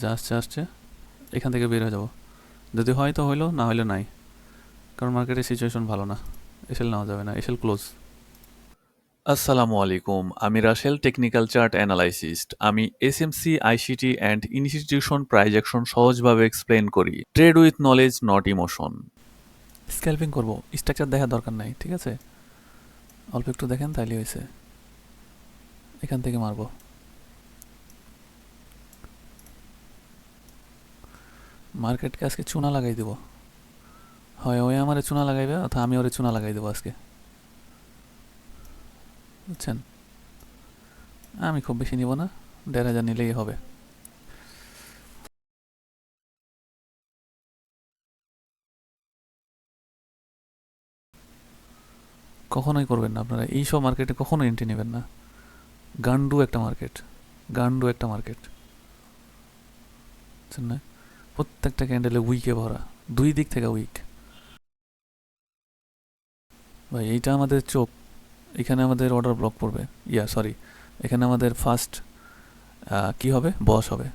যা আসছে আসছে, এখান থেকে বের হয়ে যাবো। যদি হয় তো হইলো, না হইলে নাই। কারণ মার্কেটের সিচুয়েশন ভালো না, এসএল নেওয়া যাবে না, এসএল ক্লোজ। আসসালামু আলাইকুম, আমি রাসেল, টেকনিক্যাল চার্ট অ্যানালাইসিস্ট। আমি এসএমসি, আইসিটি অ্যান্ড ইনস্টিটিউশন প্রাইজেকশন সহজভাবে এক্সপ্লেন করি। Trade with knowledge, not emotion. Scalping করবো, স্ট্রাকচার দেখার দরকার নাই, ঠিক আছে? অল্প একটু দেখেন তাইলে হয়েছে। এখান থেকে মারবো। মার্কেটকে আজকে চুনা লাগাই দিব। হয় ওই আমারে চুনা লাগাইবে, অথবা আমি ওরে চুনা লাগাই দেবো আজকে, বুঝছেন? আমি খুব বেশি নিব না, 1,500 নিলেই হবে। কখনোই করবেন না আপনারা এইসব মার্কেটে, কখনো এন্ট্রি নেবেন না। গান্ডু একটা মার্কেট, গান্ডু একটা মার্কেট, বুঝছেন না? প্রত্যেকটা ক্যান্ডেলে উইকে ভরা, দুই দিক থেকে উইক। ভাই এইটা আমাদের চোখ, এখানে আমাদের অর্ডার ব্লক পড়বে। সরি, এখানে আমাদের ফার্স্ট কি হবে, বস হবে।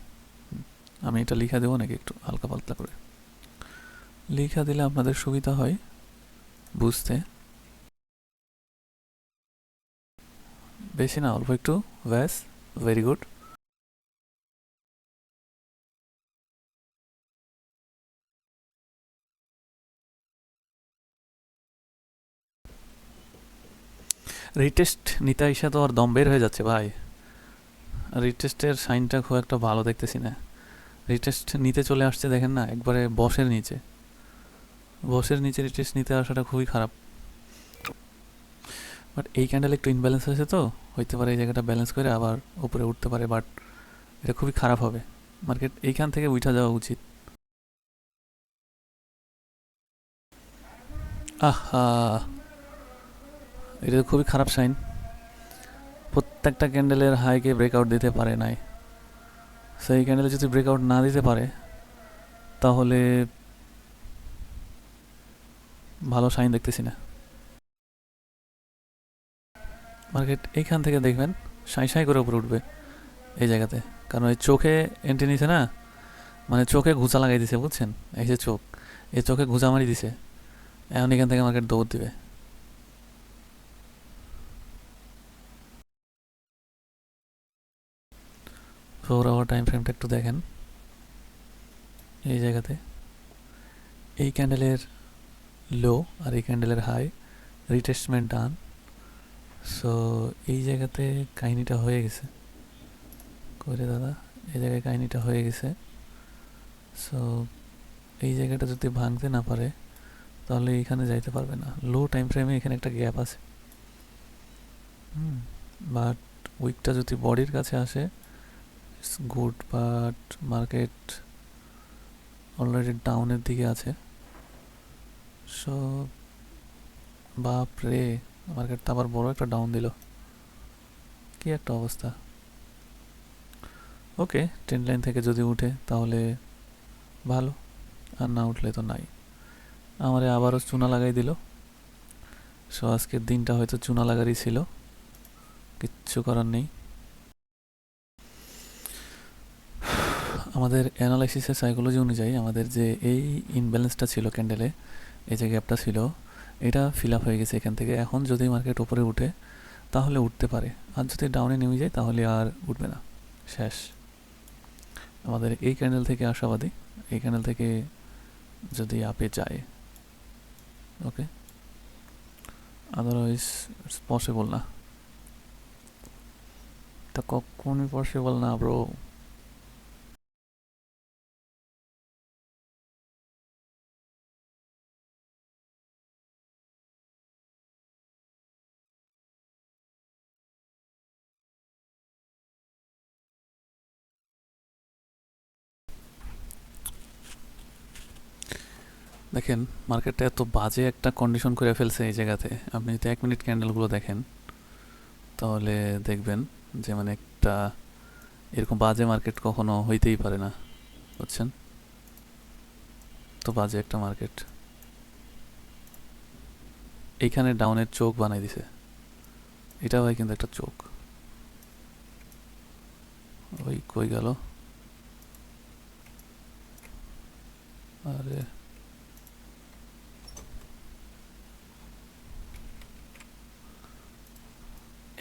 আমি এটা লিখা দেবো নাকি একটু হালকা পাতলা করে? লিখা দিলে আপনাদের সুবিধা হয় বুঝতে। বেশি না, অল্প একটু। ব্যাস, ভেরি গুড। রিটেস্ট নিতে এসে তো আর দম বের হয়ে যাচ্ছে ভাই। রিটেস্টের সাইনটা খুব একটা ভালো দেখতেছি না। রিটেস্ট নিতে চলে আসছে দেখেন না, একবারে বসের নিচে। বসের নিচে রিটেস্ট নিতে আসাটা খুবই খারাপ। বাট এই ক্যান্ডেল একটু ইনব্যালেন্স হয়েছে, তো হইতে পারে এই জায়গাটা ব্যালেন্স করে আবার উপরে উঠতে পারে, বাট এটা খুবই খারাপ হবে। মার্কেট এইখান থেকে উঠা যাওয়া উচিত। আহা, এটা তো খুবই খারাপ সাইন। প্রত্যেকটা ক্যান্ডেলের হাইকে ব্রেকআউট দিতে পারে নাই। সেই ক্যান্ডেলে যদি ব্রেকআউট না দিতে পারে, তাহলে ভালো সাইন দেখতেছি না। মার্কেট এইখান থেকে দেখবেন সাঁই সাঁই করে উপরে উঠবে এই জায়গাতে। কারণ এই চোখে এন্ট্রি নিছে না, মানে চোখে ঘুষা লাগাই দিছে, বুঝছেন? এই যে চোখ, এই চোখে ঘুষা মারি দিছে। এখন এখান থেকে মার্কেট দৌড় দিবে। 4 আওয়ার টাইম ফ্রেমটা একটু দেখেন। এই জায়গাতে এই ক্যান্ডেলের লো আর এই ক্যান্ডেলের হাই, রিটেস্টমেন্ট ডান। সো এই জায়গাতে কাহিনিটা হয়ে গেছে করে দাদা, এই জায়গায় কাহিনিটা হয়ে গেছে। সো এই জায়গাটা যদি ভাঙতে না পারে, তাহলে এখানে যাইতে পারবে না। লো টাইম ফ্রেমে এখানে একটা গ্যাপ আছে। বাট উইকটা যদি বডির কাছে আসে, it's good. But market already ডাউনের দিকে আছে। সো বাপ রে, মার্কেটটা আবার বড় একটা ডাউন দিল, কি একটা অবস্থা। ওকে, ট্রেন্ড লাইন থেকে যদি উঠে তাহলে ভালো, আর না উঠলে তো নাই। আমারে আবারও চুনা লাগাই দিল। সো আজকের দিনটা হয়তো চুনা লাগারই ছিল, কিচ্ছু করার নেই। আমাদের অ্যানালাইসিসের সাইকোলজি অনুযায়ী আমাদের যে এই ইনব্যালেন্সটা ছিল ক্যান্ডেলে, এই যে গ্যাপটা ছিল, এটা ফিল আপ হয়ে গেছে এখান থেকে। এখন যদি মার্কেট উপরে উঠে তাহলে উঠতে পারে, আর যদি ডাউনে নেমে যায় তাহলে আর উঠবে না, শেষ। আমাদের এই ক্যান্ডেল থেকে আশাবাদী, এই ক্যান্ডেল থেকে যদি আপে যায়, ওকে, আদারওয়াইজ ইটস পসিবল না। তা কখনই পসিবল না ব্রো। দেখেন, মার্কেটটা এত বাজে একটা কন্ডিশন করে ফেলছে এই জায়গাতে। আপনি যদি 1 মিনিট ক্যান্ডেলগুলো দেখেন, তাহলে দেখবেন যে মানে একটা এরকম বাজে মার্কেট কখনো হইতেই পারে না, বুঝছেন? তো বাজে একটা মার্কেট এইখানে ডাউনের চোখ বানাই দিছে। এটা হয় কিন্তু একটা চোখ। ওই কই গেল? আরে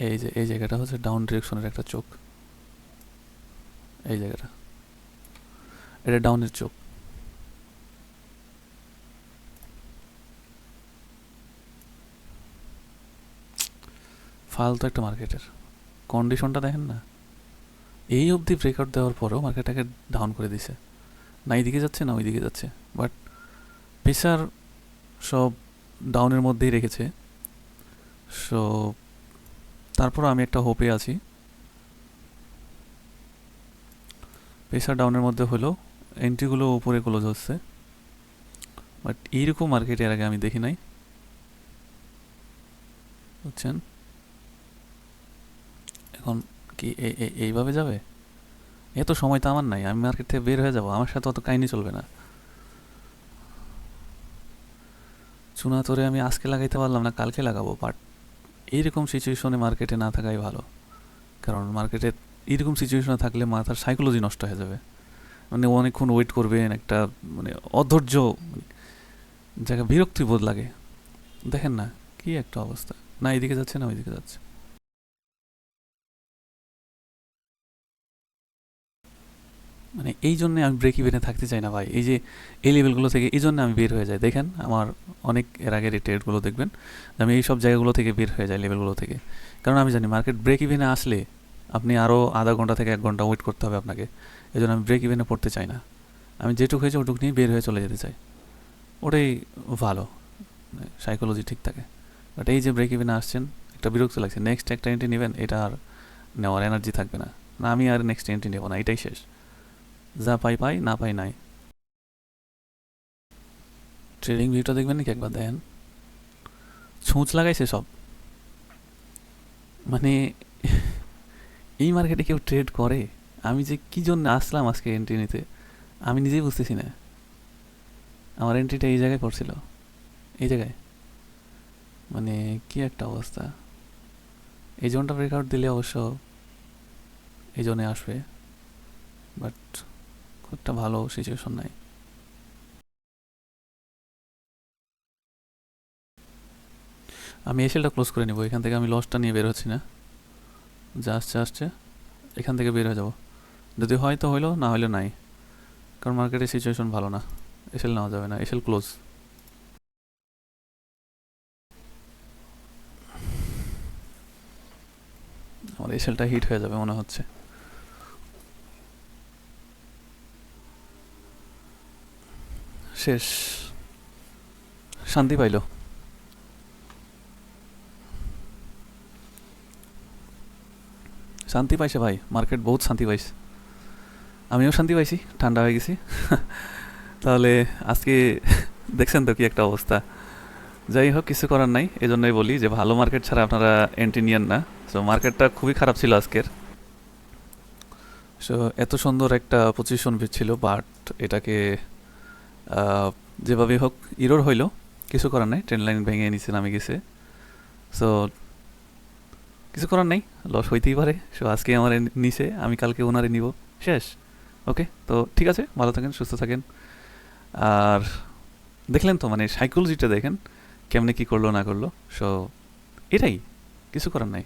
এই যে এই জায়গাটা হচ্ছে ডাউন ডিরেকশনের একটা চোখ, এই জায়গাটা, এটা ডাউনের চোখ। ফালতু একটা মার্কেটের কন্ডিশনটা দেখেন না, এই অবধি ব্রেকআউট দেওয়ার পরেও মার্কেটটাকে ডাউন করে দিছে, না এইদিকে যাচ্ছে না ওইদিকে যাচ্ছে, বাট পেসার সব ডাউনের মধ্যেই রেখেছে। সো তারপর আমি একটা হোপে আছি, পেসার ডাউনের মধ্যে হলো, এন্ট্রিগুলো উপরে ক্লোজ হচ্ছে, বাট এইরকম মার্কেট এর আগে আমি দেখি নাই, বুঝছেন? এখন কি এইভাবে যাবে? এত সময় তো আমার নাই, আমি মার্কেট থেকে বের হয়ে যাবো, আমার সাথে অত কাহিনী চলবে না। চুনা তোরে আমি আজকে লাগাইতে পারলাম না, কালকে লাগাবো, বাট এইরকম সিচুয়েশনে মার্কেটে না থাকাই ভালো, কারণ মার্কেটে এইরকম সিচুয়েশনে থাকলে মাথার সাইকোলজি নষ্ট হয়ে যাবে, মানে অনেকক্ষণ ওয়েট করবেন, একটা মানে অধৈর্য জায়গা, বিরক্তি বোধ লাগে। দেখেন না কি একটা অবস্থা, না এইদিকে যাচ্ছে না ওইদিকে যাচ্ছে। মানে এই জন্য আমি ব্রেক ইভেনে থাকতে চাই না ভাই, এই যে এই লেভেলগুলো থেকে এই জন্য আমি বের হয়ে যাই। দেখেন আমার অনেক এর আগের এই ট্রেডগুলো দেখবেন, আমি এই সব জায়গাগুলো থেকে বের হয়ে যাই, লেভেলগুলো থেকে, কারণ আমি জানি মার্কেট ব্রেক ইভেনে আসলে আপনি আরও আধা ঘন্টা থেকে 1 ঘন্টা ওয়েট করতে হবে আপনাকে, এই জন্য আমি ব্রেক ইভেনে পড়তে চাই না, আমি যেটুকু হয়েছে ওটুকু নিয়ে বের হয়ে চলে যেতে চাই, ওটাই ভালো, সাইকোলজি ঠিক থাকে। বাট এই যে ব্রেক ইভেনে আসছেন, একটা বিরক্ত লাগছে, নেক্সট একটা এন্ট্রি নেবেন, এটা আর নেওয়ার এনার্জি থাকবে না, না আমি আর নেক্সট এন্ট্রি নেবো না, এটাই শেষ, যা পাই পাই, না পাই নাই। ট্রেডিং ভিউটা দেখবেন নাকি একবার? দেখেন ছুঁচ লাগাইছে সব, মানে এই মার্কেটে কেউ ট্রেড করে? আমি যে কি জন্য আসলাম আজকে এন্ট্রি নিতে আমি নিজেই বুঝতেছি না। আমার এন্ট্রিটা এই জায়গায় পড়ছিল, এই জায়গায়, মানে কি একটা অবস্থা। এই জোনটা ব্রেকআউট দিলে অবশ্য এই জোনে আসবে, বাট খুব একটা ভালো সিচুয়েশন নাই। আমি এসেলটা ক্লোজ করে নিব, এখান থেকে আমি লসটা নিয়ে বের হচ্ছি না, যা আসছে আসছে, এখান থেকে বের হয়ে যাব, যদি হয় তো হইলো, না হইলে নাই, কারণ মার্কেটের সিচুয়েশন ভালো না, এসেল নেওয়া যাবে না, এসেল ক্লোজ। আমার এসেলটা হিট হয়ে যাবে মনে হচ্ছে। শেষ, শান্তি পাইলো, শান্তি পাইছে ভাই, মার্কেট বহুত শান্তি পাইছে, আমিও শান্তি পাইছি, ঠান্ডা হয়ে গেছি। তাহলে আজকে দেখছেন তো কি একটা অবস্থা। যাই হোক, কিছু করার নাই, এজন্যই বলি যে ভালো মার্কেট ছাড়া আপনারা এন্ট্রি নিয়েন না। সো মার্কেটটা খুবই খারাপ ছিল আজকের। সো এত সুন্দর একটা পজিশন ছিল, বাট এটাকে যেভাবে হোক ইরোর হইলো, কিছু করার নাই, ট্রেন লাইন ভেঙে নিচে নামে গেছে। সো কিছু করার নাই, লস হইতেই পারে। সো আজকে আমার নিচে, আমি কালকে ওনারে নিব, শেষ। ওকে, তো ঠিক আছে, ভালো থাকেন, সুস্থ থাকেন। আর দেখলেন তো, মানে সাইকোলজিটা দেখেন কেমনে কি করলো না করলো। সো এটাই, কিছু করার নাই।